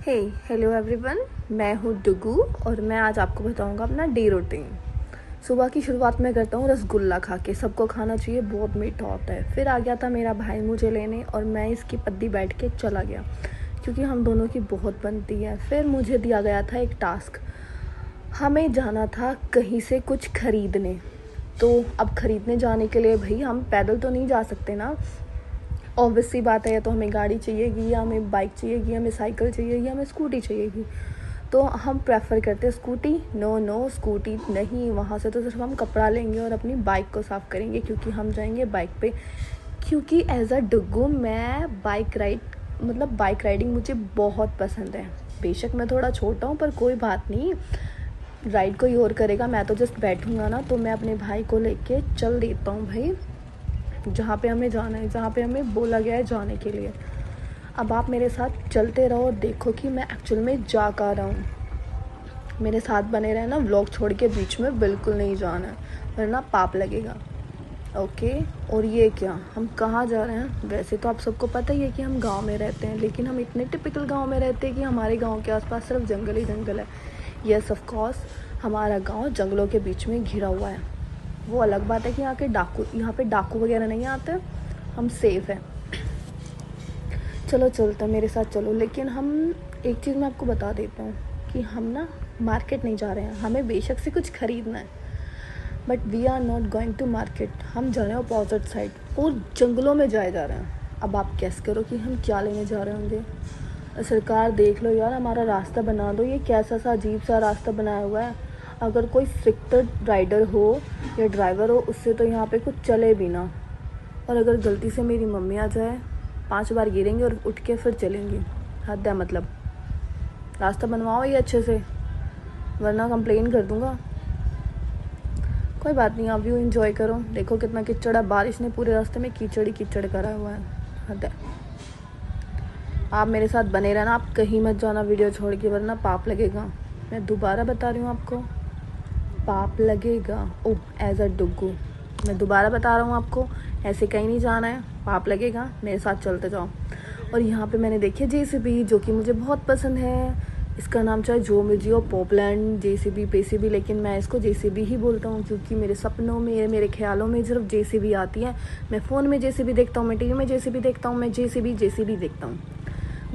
Hello everyone, मैं हूँ डुगू और मैं आज आपको बताऊँगा अपना डे रूटीन। सुबह की शुरुआत में करता हूँ रसगुल्ला खा के। सबको खाना चाहिए, बहुत मीठा होता है। फिर आ गया था मेरा भाई मुझे लेने और मैं इसकी पद्दी बैठ के चला गया क्योंकि हम दोनों की बहुत बनती है। फिर मुझे दिया गया था एक टास्क, हमें जाना था कहीं से कुछ ख़रीदने। तो अब ख़रीदने जाने के लिए भाई हम पैदल तो नहीं जा सकते ना, ऑब्वियस सी बात है। या तो हमें गाड़ी चाहिएगी, या हमें बाइक चाहिएगी, हमें साइकिल चाहिएगी, हमें स्कूटी चाहिएगी। तो हम प्रेफर करते हैं स्कूटी। नो स्कूटी नहीं, वहाँ से तो सिर्फ हम कपड़ा लेंगे और अपनी बाइक को साफ़ करेंगे क्योंकि हम जाएंगे बाइक पे। क्योंकि एज अ डुग्गू मैं बाइक राइडिंग मुझे बहुत पसंद है। बेशक मैं थोड़ा छोटा हूँ पर कोई बात नहीं, राइड कोई और करेगा, मैं तो जस्ट बैठूँगा ना। तो मैं अपने भाई को लेके चल देता हूँ भाई जहाँ पे हमें जाना है, जहाँ पे हमें बोला गया है जाने के लिए। अब आप मेरे साथ चलते रहो और देखो कि मैं एक्चुअल में जा कहाँ रहा हूँ। मेरे साथ बने रहे ना, व्लॉग छोड़ के बीच में बिल्कुल नहीं जाना है वरना पाप लगेगा। ओके, और ये क्या, हम कहाँ जा रहे हैं? वैसे तो आप सबको पता ही है कि हम गांव में रहते हैं, लेकिन हम इतने टिपिकल गांव में रहते हैं कि हमारे गांव के आसपास सिर्फ जंगल ही जंगल है। यस ऑफ कोर्स, हमारा गांव जंगलों के बीच में घिरा हुआ है। वो अलग बात है कि यहाँ पे डाकू वगैरह नहीं आते, हम सेफ़ हैं। चलो चलते हैं, मेरे साथ चलो। लेकिन हम एक चीज़ मैं आपको बता देता हूँ कि हम ना मार्केट नहीं जा रहे हैं। हमें बेशक से कुछ ख़रीदना है but we are not going to market. हम जा रहे हैं अपोजिट साइड और जंगलों में जा रहे हैं। अब आप गेस करो कि हम क्या लेने जा रहे होंगे। सरकार देख लो यार, हमारा रास्ता बना दो। ये कैसा सा अजीब सा रास्ता बनाया हुआ है। अगर कोई स्ट्रिक्टर राइडर हो या ड्राइवर हो, उससे तो यहाँ पे कुछ चले भी ना। और अगर गलती से मेरी मम्मी आ जाए, 5 बार गिरेंगे और उठ के फिर चलेंगी। हद है, मतलब रास्ता बनवाओ ये अच्छे से वरना कंप्लेन कर दूँगा। कोई बात नहीं, आप व्यू एंजॉय करो। देखो कितना कीचड़ है, बारिश ने पूरे रास्ते में कीचड़ ही कीचड़ करा हुआ है। हद है। आप मेरे साथ बने रहना, आप कहीं मत जाना वीडियो छोड़ के वरना पाप लगेगा। मैं दोबारा बता रही हूँ आपको, पाप लगेगा। ओह, एज अ डुग्गू मैं दोबारा बता रहा हूँ आपको, ऐसे कहीं नहीं जाना है, पाप लगेगा। मेरे साथ चलते जाओ। और यहाँ पे मैंने देखी जेसीबी, जो कि मुझे बहुत पसंद है। इसका नाम चाहे जो मर्जी हो, पॉपलैंड, जेसीबी, पेसीबी, लेकिन मैं इसको जेसीबी ही बोलता हूँ क्योंकि मेरे सपनों में, मेरे ख्यालों में सिर्फ जेसीबी आती है। मैं फ़ोन में जेसीबी देखता हूँ, मैं टीवी में जेसीबी देखता हूँ, मैं जेसीबी देखता हूँ।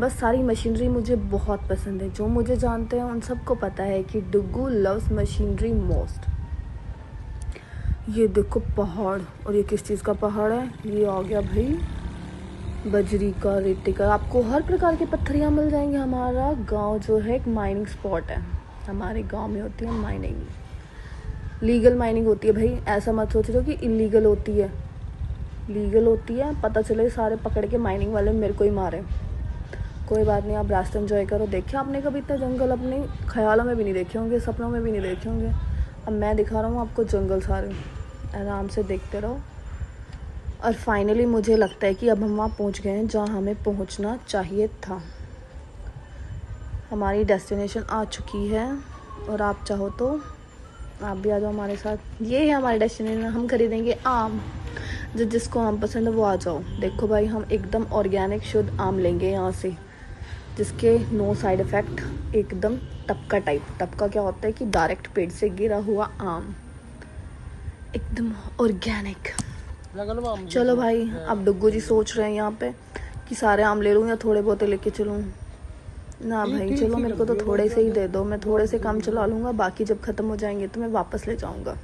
बस सारी मशीनरी मुझे बहुत पसंद है। जो मुझे जानते हैं उन सबको पता है कि डुग्गू लव्स मशीनरी मोस्ट। ये देखो पहाड़, और ये किस चीज़ का पहाड़ है? ये आ गया भाई बजरी का, रेती का, आपको हर प्रकार के पत्थरियाँ मिल जाएंगे। हमारा गांव जो है एक माइनिंग स्पॉट है। हमारे गांव में होती है माइनिंग, लीगल माइनिंग होती है भाई। ऐसा मत सोच लो कि इलीगल होती है, लीगल होती है। पता चले सारे पकड़ के माइनिंग वाले मेरे को ही मारे। कोई बात नहीं, आप रास्ता एंजॉय करो। देखिए आपने कभी इतना जंगल अपने ख्यालों में भी नहीं देखे होंगे, सपनों में भी नहीं देखे होंगे। अब मैं दिखा रहा हूँ आपको जंगल सारे, आराम से देखते रहो। और फाइनली मुझे लगता है कि अब हम वहाँ पहुँच गए हैं जहाँ हमें पहुँचना चाहिए था। हमारी डेस्टिनेशन आ चुकी है और आप चाहो तो आप भी आ जाओ हमारे साथ। ये है हमारी डेस्टिनेशन। हम खरीदेंगे आम, जिसको आम पसंद है वो आ जाओ। देखो भाई, हम एकदम ऑर्गेनिक शुद्ध आम लेंगे यहाँ से, जिसके नो साइड इफ़ेक्ट, एकदम टपका टाइप। टपका क्या होता है कि डायरेक्ट पेड़ से गिरा हुआ आम, एकदम ऑर्गेनिक। चलो भाई, अब डुग्गू जी सोच रहे हैं यहाँ पे कि सारे आम ले लूँ या थोड़े बहुत लेके चलूँ। ना भाई चलो, मेरे को तो थोड़े से ही दे दो, मैं थोड़े से कम चला लूँगा, बाकी जब ख़त्म हो जाएंगे तो मैं वापस ले जाऊँगा।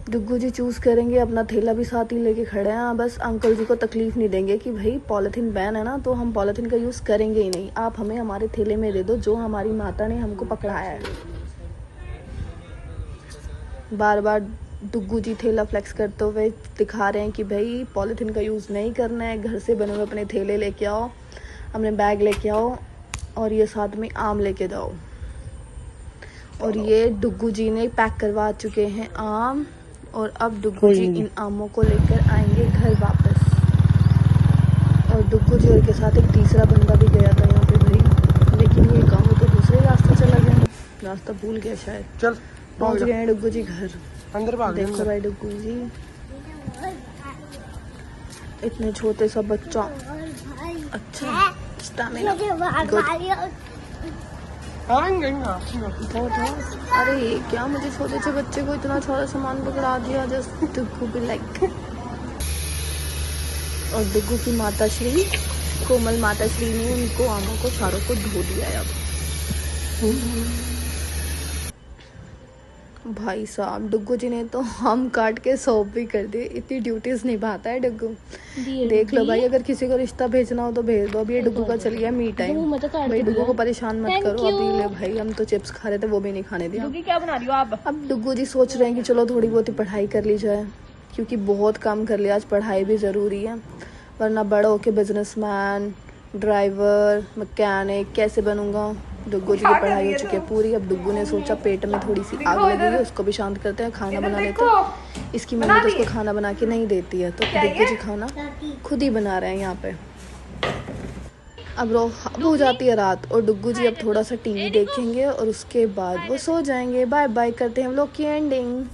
डुग्गू जी चूज़ करेंगे, अपना थैला भी साथ ही लेके खड़े हैं। बस अंकल जी को तकलीफ़ नहीं देंगे कि भाई पॉलीथीन बैन है ना, तो हम पॉलीथीन का यूज़ करेंगे ही नहीं। आप हमें हमारे थैले में दे दो जो हमारी माता ने हमको पकड़ाया है। बार बार डुग्गू जी थैला फ्लेक्स करते हुए दिखा रहे हैं कि भाई पॉलीथीन का यूज़ नहीं करना है, घर से बने हुए अपने थैले लेके आओ, अपने बैग लेके आओ और ये साथ में आम लेके जाओ। और ये डुग्गू जी ने पैक करवा चुके हैं आम, और अब डुग्गू जी इन आमों को लेकर आएंगे घर वापस। और डुग्गू जी के साथ एक तीसरा बंदा भी गया था यहाँ पे भाई, लेकिन ये गाँव तो दूसरे रास्ते चला गया, रास्ता भूल गया शायद। चल पहुँच गए हैं डुग्गू जी घर। अंदर देखो भाई डुग्गू जी, इतने छोटे सा बच्चा। अच्छा स्टैमिना अरे ये क्या, मुझे छोटे से बच्चे को इतना सारा सामान पकड़ा दिया। जस्ट डुग्गू भी लाइक। और डुग्गू की माता श्री कोमल माता श्री ने उनको आमों को चारों को धो दिया है अब। भाई साहब डुग्गू जी ने तो हम काट के सौंप भी कर दिए। इतनी ड्यूटीज निभाता है डुग्गू। देख लो भाई, अगर किसी को रिश्ता भेजना हो तो भेज दो। अभी ये डुग्गू का चल गया मी टाइम। भाई डुग्गू को परेशान मत करो। अभी ले भाई, हम तो चिप्स खा रहे थे, वो भी नहीं खाने दिया। क्या बना रही हो आप? अब डुग्गू जी सोच रहे हैं कि चलो थोड़ी बहुत ही पढ़ाई कर ली जाए, क्योंकि बहुत काम कर लिया। आज पढ़ाई भी ज़रूरी है, वरना बड़ा होके बिजनेसमैन, ड्राइवर, मैकेनिक कैसे बनूंगा। डुग्गू जी की पढ़ाई हो चुकी है पूरी। अब डुग्गू ने सोचा पेट में थोड़ी सी आग लगी है, उसको भी शांत करते हैं, खाना बना लेते हैं। इसकी मम्मी तो उसको खाना बना के नहीं देती है, तो डुग्गू जी खाना खुद ही बना रहे हैं यहाँ पे। अब हो जाती है रात और डुग्गू जी अब थोड़ा सा टीवी देखेंगे और उसके बाद वो सो जाएंगे। बाय बाय करते हैं हम लोग की एंडिंग।